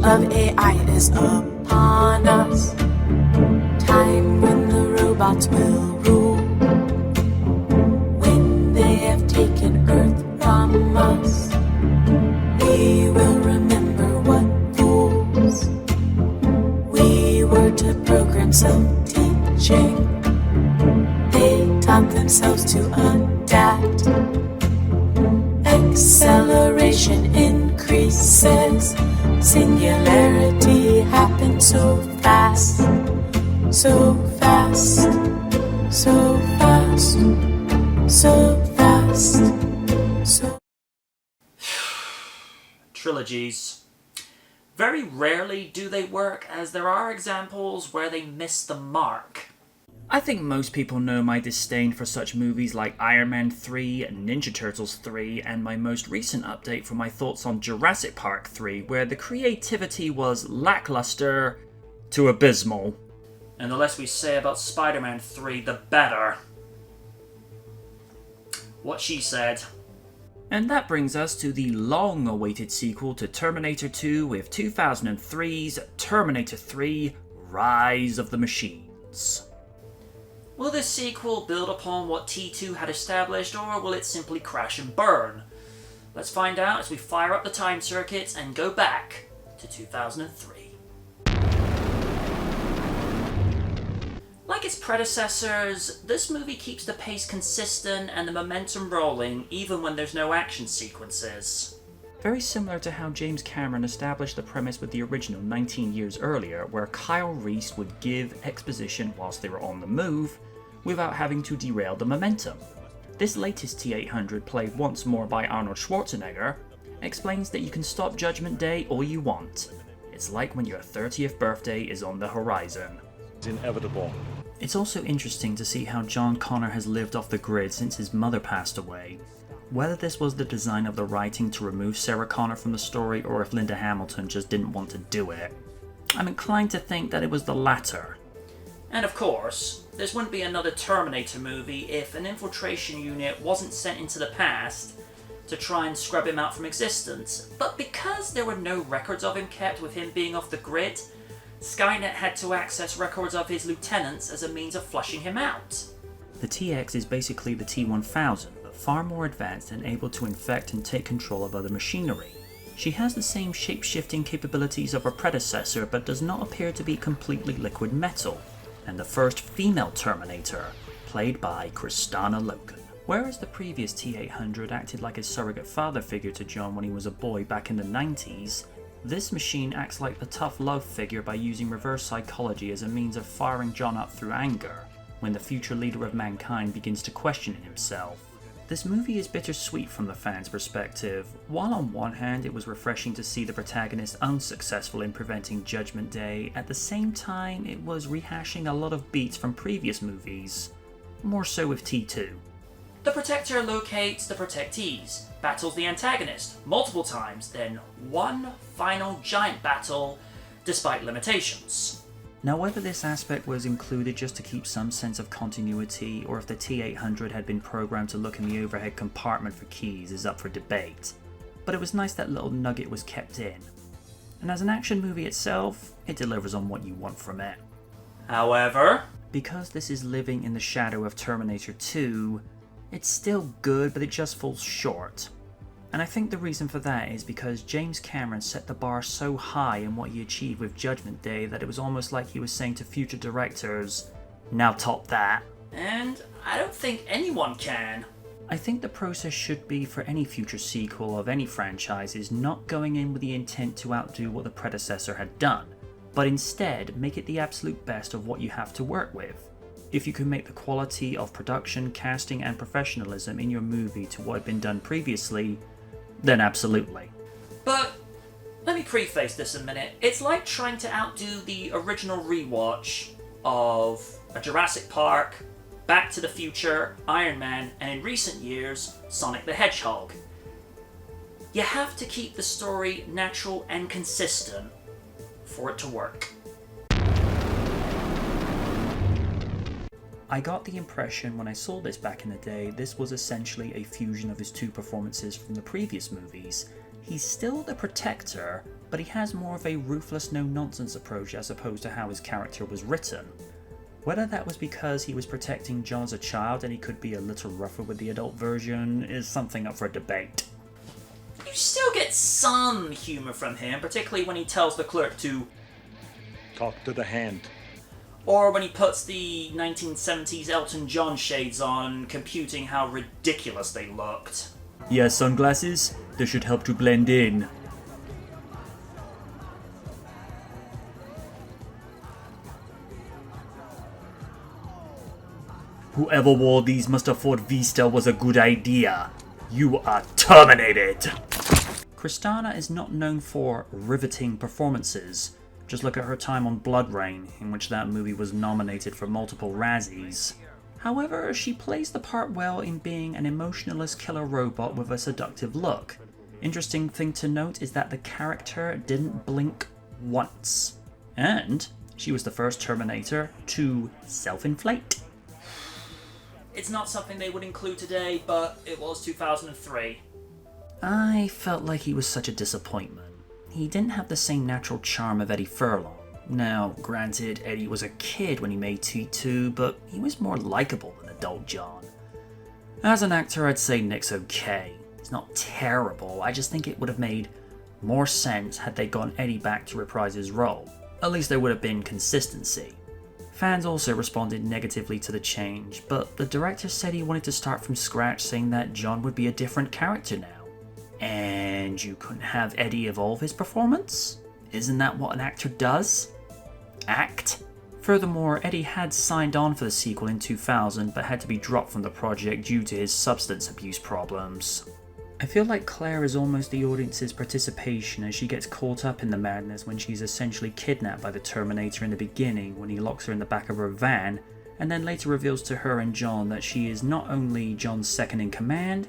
of AI is upon us. Time when the robots will rule. When they have taken Earth from us, we will remember what fools we were to program self-teaching. They taught themselves to adapt. Acceleration increases. Singularity happens so fast. So fast. So fast. So fast. So... Trilogies. Very rarely do they work, as there are examples where they miss the mark. I think most people know my disdain for such movies like Iron Man 3, Ninja Turtles 3, and my most recent update for my thoughts on Jurassic Park 3, where the creativity was lackluster to abysmal. And the less we say about Spider-Man 3, the better. What she said. And that brings us to the long-awaited sequel to Terminator 2 with 2003's Terminator 3: Rise of the Machines. Will this sequel build upon what T2 had established, or will it simply crash and burn? Let's find out as we fire up the time circuits and go back to 2003. Like its predecessors, this movie keeps the pace consistent and the momentum rolling even when there's no action sequences. Very similar to how James Cameron established the premise with the original 19 years earlier, where Kyle Reese would give exposition whilst they were on the move, without having to derail the momentum. This latest T-800, played once more by Arnold Schwarzenegger, explains that you can stop Judgment Day all you want. It's like when your 30th birthday is on the horizon. It's inevitable. It's also interesting to see how John Connor has lived off the grid since his mother passed away. Whether this was the design of the writing to remove Sarah Connor from the story, or if Linda Hamilton just didn't want to do it. I'm inclined to think that it was the latter. And of course, this wouldn't be another Terminator movie if an infiltration unit wasn't sent into the past to try and scrub him out from existence. But because there were no records of him kept with him being off the grid, Skynet had to access records of his lieutenants as a means of flushing him out. The TX is basically the T-1000, but far more advanced and able to infect and take control of other machinery. She has the same shape-shifting capabilities of her predecessor, but does not appear to be completely liquid metal. And the first female Terminator, played by Kristanna Loken. Whereas the previous T-800 acted like a surrogate father figure to John when he was a boy back in the 90s, this machine acts like the tough love figure by using reverse psychology as a means of firing John up through anger, when the future leader of mankind begins to question himself. This movie is bittersweet from the fans' perspective. While on one hand it was refreshing to see the protagonist unsuccessful in preventing Judgment Day, at the same time it was rehashing a lot of beats from previous movies, more so with T2. The Protector locates the protectees, battles the antagonist multiple times, then one final giant battle despite limitations. Now, whether this aspect was included just to keep some sense of continuity, or if the T-800 had been programmed to look in the overhead compartment for keys is up for debate, but it was nice that little nugget was kept in. And as an action movie itself, it delivers on what you want from it. However, because this is living in the shadow of Terminator 2, it's still good, but it just falls short. And I think the reason for that is because James Cameron set the bar so high in what he achieved with Judgment Day that it was almost like he was saying to future directors, now top that. And I don't think anyone can. I think the process should be for any future sequel of any franchise is not going in with the intent to outdo what the predecessor had done, but instead make it the absolute best of what you have to work with. If you can make the quality of production, casting and professionalism in your movie to what had been done previously, then absolutely. But let me preface this a minute. It's like trying to outdo the original rewatch of a Jurassic Park, Back to the Future, Iron Man, and in recent years, Sonic the Hedgehog. You have to keep the story natural and consistent for it to work. I got the impression when I saw this back in the day, this was essentially a fusion of his two performances from the previous movies. He's still the Protector, but he has more of a ruthless no-nonsense approach as opposed to how his character was written. Whether that was because he was protecting John as a child and he could be a little rougher with the adult version is something up for debate. You still get some humour from him, particularly when he tells the clerk to talk to the hand. Or when he puts the 1970s Elton John shades on, computing how ridiculous they looked. Yeah, sunglasses? They should help to blend in. Whoever wore these must have thought Vista was a good idea. You are terminated! Kristana is not known for riveting performances. Just look at her time on Blood Rain, in which that movie was nominated for multiple Razzies. However, she plays the part well in being an emotionless killer robot with a seductive look. Interesting thing to note is that the character didn't blink once. And she was the first Terminator to self-inflate. It's not something they would include today, but it was 2003. I felt like he was such a disappointment. He didn't have the same natural charm of Eddie Furlong. Now, granted, Eddie was a kid when he made T2, but he was more likable than adult John. As an actor, I'd say Nick's okay. He's not terrible, I just think it would have made more sense had they gotten Eddie back to reprise his role. At least there would have been consistency. Fans also responded negatively to the change, but the director said he wanted to start from scratch, saying that John would be a different character now. And you couldn't have Eddie evolve his performance? Isn't that what an actor does? Act? Furthermore, Eddie had signed on for the sequel in 2000, but had to be dropped from the project due to his substance abuse problems. I feel like Claire is almost the audience's participation as she gets caught up in the madness when she's essentially kidnapped by the Terminator in the beginning when he locks her in the back of her van, and then later reveals to her and John that she is not only John's second in command,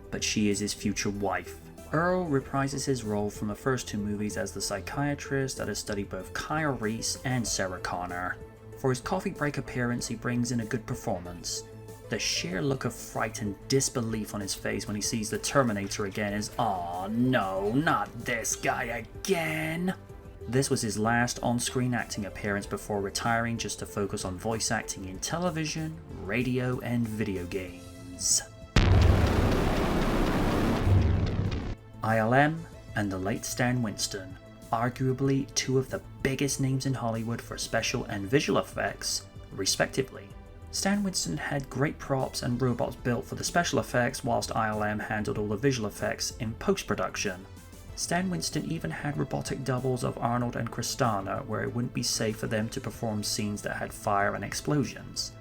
but she is his future wife. Earl reprises his role from the first two movies as the psychiatrist that has studied both Kyle Reese and Sarah Connor. For his coffee break appearance, he brings in a good performance. The sheer look of fright and disbelief on his face when he sees the Terminator again is, "Aw, no, not this guy again." This was his last on-screen acting appearance before retiring just to focus on voice acting in television, radio, and video games. ILM and the late Stan Winston, arguably two of the biggest names in Hollywood for special and visual effects, respectively. Stan Winston had great props and robots built for the special effects, whilst ILM handled all the visual effects in post-production. Stan Winston even had robotic doubles of Arnold and Kristana, where it wouldn't be safe for them to perform scenes that had fire and explosions.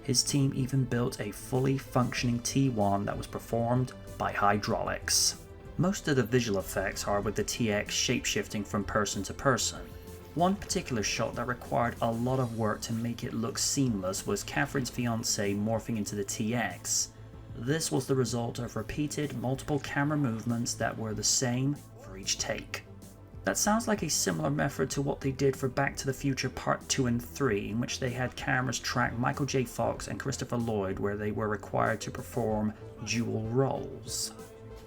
His team even built a fully functioning T1 that was performed by hydraulics. Most of the visual effects are with the TX shape-shifting from person to person. One particular shot that required a lot of work to make it look seamless was Catherine's fiancé morphing into the TX. This was the result of repeated multiple camera movements that were the same for each take. That sounds like a similar method to what they did for Back to the Future Part 2 and 3, in which they had cameras track Michael J. Fox and Christopher Lloyd where they were required to perform dual roles.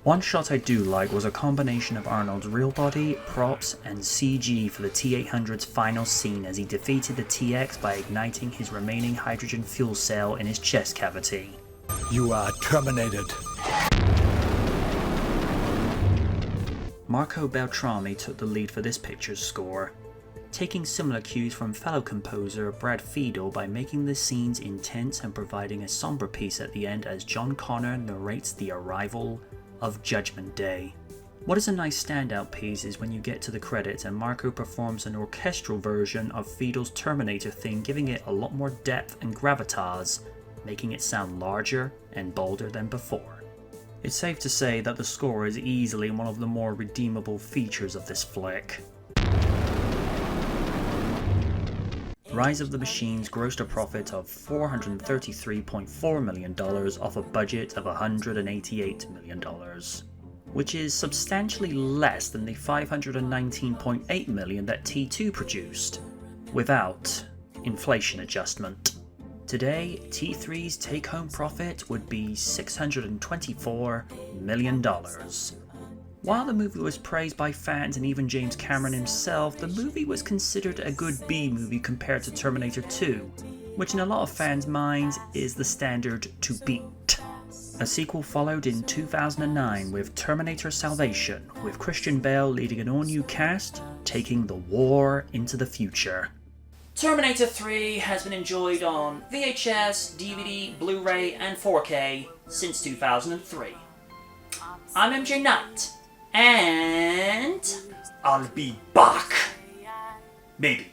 One shot I do like was a combination of Arnold's real body, props, and CG for the T-800's final scene as he defeated the TX by igniting his remaining hydrogen fuel cell in his chest cavity. You are terminated. Marco Beltrami took the lead for this picture's score, taking similar cues from fellow composer Brad Fiedel by making the scenes intense and providing a somber piece at the end as John Connor narrates the arrival of Judgment Day. What is a nice standout piece is when you get to the credits and Marco performs an orchestral version of Fiedel's Terminator theme, giving it a lot more depth and gravitas, making it sound larger and bolder than before. It's safe to say that the score is easily one of the more redeemable features of this flick. Rise of the Machines grossed a profit of $433.4 million off a budget of $188 million, which is substantially less than the $519.8 million that T2 produced, without inflation adjustment. Today, T3's take-home profit would be $624 million. While the movie was praised by fans and even James Cameron himself, the movie was considered a good B-movie compared to Terminator 2, which in a lot of fans' minds is the standard to beat. A sequel followed in 2009 with Terminator Salvation, with Christian Bale leading an all-new cast, taking the war into the future. Terminator 3 has been enjoyed on VHS, DVD, Blu-ray and 4K since 2003. I'm MJ Knight, and I'll be back. Maybe.